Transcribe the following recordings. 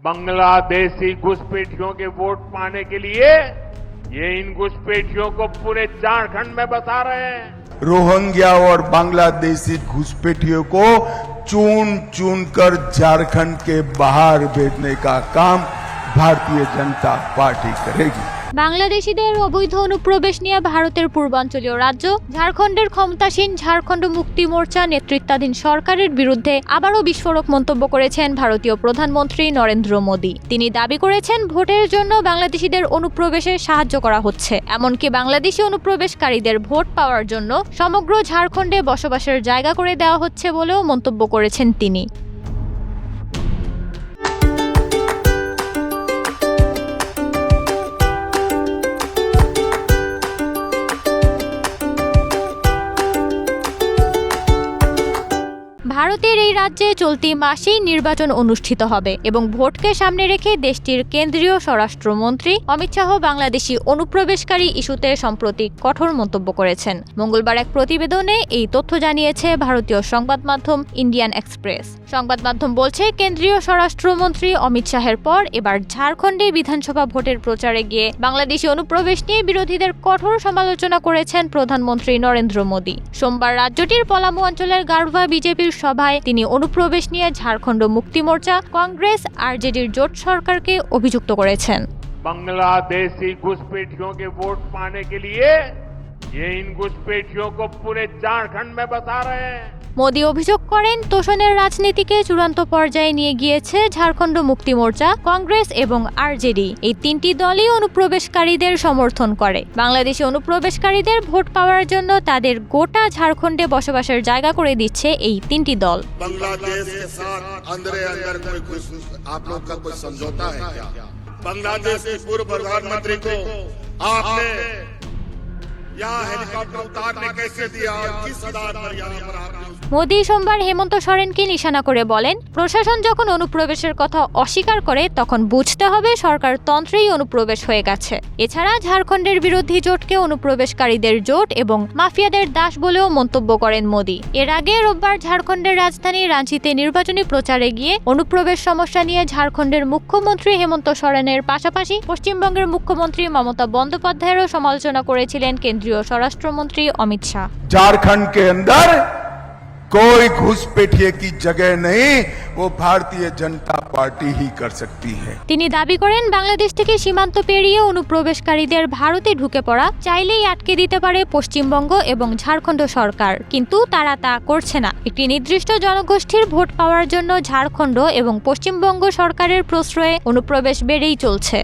बांग्लादेशी घुसपैठियों के वोट पाने के लिए ये इन घुसपैठियों को पूरे झारखंड में बसा रहे हैं। रोहिंग्या और बांग्लादेशी घुसपैठियों को चुन चुन कर झारखंड के बाहर भेजने का काम भारतीय जनता पार्टी करेगी। বাংলাদেশিদের অবৈধ অনুপ্রবেশ নিয়ে ভারতের পূর্বাঞ্চলীয় রাজ্য ঝাড়খণ্ডের ক্ষমতাসীন ঝাড়খণ্ড মুক্তি মোর্চা নেতৃত্বাধীন সরকারের বিরুদ্ধে আবারও বিস্ফোরক মন্তব্য করেছেন ভারতীয় প্রধানমন্ত্রী নরেন্দ্র মোদী। তিনি দাবি করেছেন ভোটের জন্য বাংলাদেশিদের অনুপ্রবেশে সাহায্য করা হচ্ছে, এমনকি বাংলাদেশি অনুপ্রবেশকারীদের ভোট পাওয়ার জন্য সমগ্র ঝাড়খণ্ডে বসবাসের জায়গা করে দেওয়া হচ্ছে বলেও মন্তব্য করেছেন তিনি। ভারতের এই রাজ্যে চলতি মাসেই নির্বাচন অনুষ্ঠিত হবে এবং ভোটকে সামনে রেখে দেশটির কেন্দ্রীয় স্বরাষ্ট্রমন্ত্রী অমিত শাহ বাংলাদেশি অনুপ্রবেশকারী ইস্যুতে সম্প্রতি কঠোর মন্তব্য করেছেন। মঙ্গলবার এক প্রতিবেদনে এই তথ্য জানিয়েছে ভারতীয় সংবাদ মাধ্যম ইন্ডিয়ান এক্সপ্রেস। সংবাদ মাধ্যম বলছে, কেন্দ্রীয় স্বরাষ্ট্রমন্ত্রী অমিত শাহের পর এবার ঝাড়খণ্ডে বিধানসভা ভোটের প্রচারে গিয়ে বাংলাদেশি অনুপ্রবেশ নিয়ে বিরোধীদের কঠোর সমালোচনা করেছেন প্রধানমন্ত্রী নরেন্দ্র মোদী। সোমবার রাজ্যটির পলামু অঞ্চলের গারভা বিজেপির সভায় তিনি অনুপ্রবেশ নিয়ে ঝাড়খণ্ড মুক্তি মোর্চা, কংগ্রেস, আরজেডির জোট সরকারকে অভিযুক্ত করেছেন। बांग्लादेशी घुसपैठियों के वोट पाने के लिए ये इन घुसपैठियों को पूरे झारखंड में बसा रहे हैं। মোদী অভিযোগ করেন, তোষণের রাজনীতিকে চূড়ান্ত পর্যায়ে নিয়ে গিয়েছে ঝাড়খণ্ড মুক্তি মোর্চা, কংগ্রেস এবং আরজেডি। এই তিনটি দলই অনুপ্রবেশকারীদের সমর্থন করে। বাংলাদেশি অনুপ্রবেশকারীদের ভোট পাওয়ার জন্য তাদের গোটা ঝাড়খণ্ডে বসবাসের জায়গা করে দিচ্ছে এই তিনটি দল। बांग्लादेश के साथ अंदर कोई आप लोग का कोई समझौता है क्या? बांग्लादेश के पूर्व प्रधानमंत्री को आपने यहाँ हेलीकॉप्टर उतारने कैसे दिया और किस आधार पर यहाँ पर आपने? মোদী সোমবার হেমন্ত সোরেনকে নিশানা করে বলেন, প্রশাসন যখন অনুপ্রবেশের কথা অস্বীকার করে তখন বুঝতে হবে সরকারতন্ত্রেই অনুপ্রবেশ হয়ে গেছে। এছাড়া ঝাড়খণ্ডের বিরোধী জোটকে অনুপ্রবেশকারীদের জোট এবং মাফিয়াদের দাস বলেও মন্তব্য করেন মোদী। এর আগে রোববার ঝাড়খণ্ডের রাজধানী রাঁচিতে নির্বাচনী প্রচারে গিয়ে অনুপ্রবেশ সমস্যা নিয়ে ঝাড়খণ্ডের মুখ্যমন্ত্রী হেমন্ত সোরেনের পাশাপাশি পশ্চিমবঙ্গের মুখ্যমন্ত্রী মমতা বন্দ্যোপাধ্যায়েরও সমালোচনা করেছিলেন কেন্দ্রীয় স্বরাষ্ট্রমন্ত্রী অমিত শাহ। झारखंड के अंदर कोई घुसपैठिए की जगह नहीं, वो भारतीय जनता पार्टी ही कर सकती है। তিনি দাবি করেন, বাংলাদেশ থেকে সীমান্ত পেরিয়ে অনুপ্রবেশকারীদের ভারতে ঢুকে পড়া চাইলেই আটকে দিতে পারে পশ্চিমবঙ্গ এবং ঝাড়খণ্ড সরকার, কিন্তু তারা তা করছে না। একটি নির্দিষ্ট জনগোষ্ঠীর ভোট পাওয়ার জন্য ঝাড়খণ্ড এবং পশ্চিমবঙ্গ সরকারের প্রশ্রয়ে অনুপ্রবেশ বেড়েই চলছে।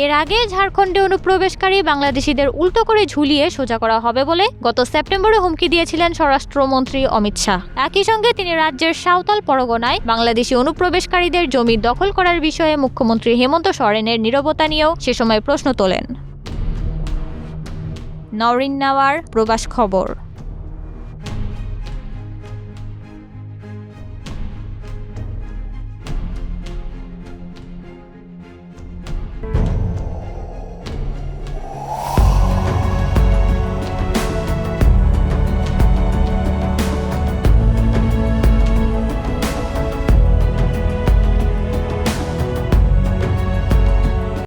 এর আগে ঝাড়খণ্ডে অনুপ্রবেশকারী বাংলাদেশিদের উল্টো করে ঝুলিয়ে সোজা করা হবে বলে গত সেপ্টেম্বরে হুমকি দিয়েছিলেন স্বরাষ্ট্রমন্ত্রী অমিত শাহ। একই সঙ্গে তিনি রাজ্যের সাঁওতাল পরগনায় বাংলাদেশি অনুপ্রবেশকারীদের জমি দখল করার বিষয়ে মুখ্যমন্ত্রী হেমন্ত সোরেনের নীরবতা নিয়েও সে সময় প্রশ্ন তোলেন। নওরিন নাওয়ার, প্রবাস খবর।